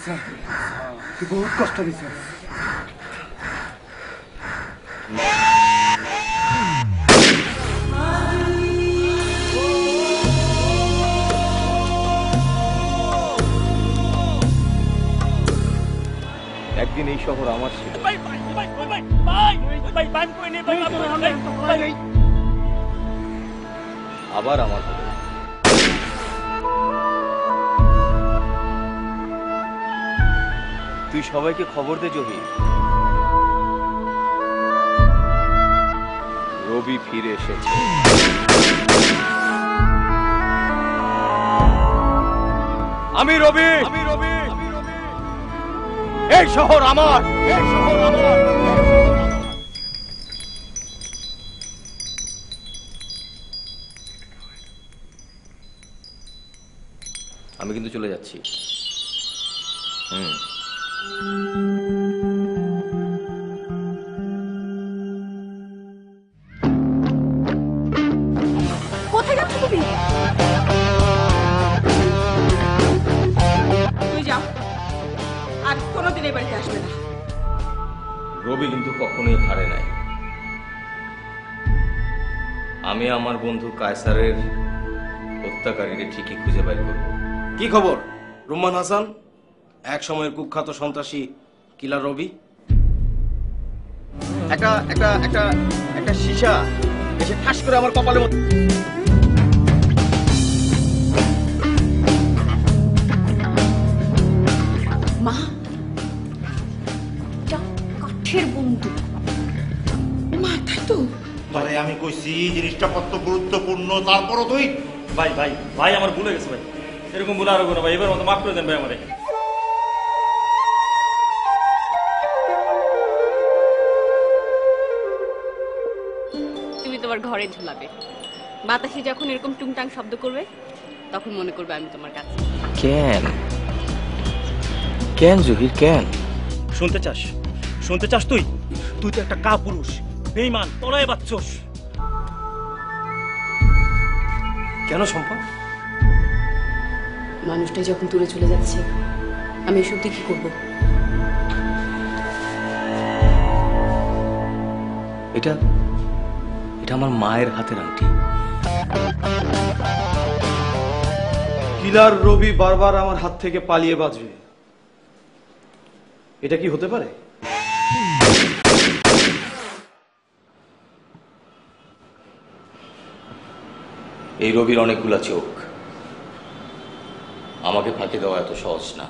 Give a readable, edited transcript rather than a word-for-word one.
আচ্ছা তুই বহুত কষ্ট দিছ। একদিন এই শহর আমার ছিল, আবার আমার হবে। তুই সবাইকে খবর দে জহির, রবি ফিরে এসেছে। আমি রবি, এই শহর আমার, এই শহর আমার। আমি কিন্তু চলে যাচ্ছি। কোথায় যাচ্ছ তুমি? তুই যাও, আর কোনোদিন এই বাড়িতে আসবে না। রবি কিন্তু কখনোই হারে নাই। আমি আমার বন্ধু কায়সারের হত্যাকারীকে ঠিকই খুঁজে বের করব। কি খবর রুম্মান হাসান, এক সময়ের কুখ্যাত সন্ত্রাসী কিলার রবি? একটা একটা একটা একটা সীসা এসে ঠাস করে আমার কপালের মধ্যে। মা, কাঠের বন্দুক। মা, তাই তো? আরে আমি কইছি জিনিসটা কত গুরুত্বপূর্ণ, তারপরও তুই। ভাই ভাই ভাই আমার ভুলে গেছে ভাই, এরকম ভুল আরো করো ভাই, এবার মতো মাফ করে দেন ভাই আমারে। তুমি তোমার ঘরে ঝুলাবে, বাতাসে যখন এরকম টুংটাং শব্দ করবে তখন মনে করবে আমি তোমার কাছে। কেন কেন জহির কেন? শুনতে চাস? শুনতে চাস? তুই তুই তো একটা কাপুরুষ, বেঈমান, তলায় বাচ্চোস। কেন শম্পা? মানুষটা যখন দূরে চলে যাচ্ছে আমি এসব দিয়ে কি করবো? এটা এটা আমার মায়ের হাতের আংটি। কিলার রবি বারবার আমার হাত থেকে পালিয়ে বাঁচবে, এটা কি হতে পারে? এই রবির অনেকগুলা চোখ, আমাকে ফাঁকি দেওয়া এত সহজ না।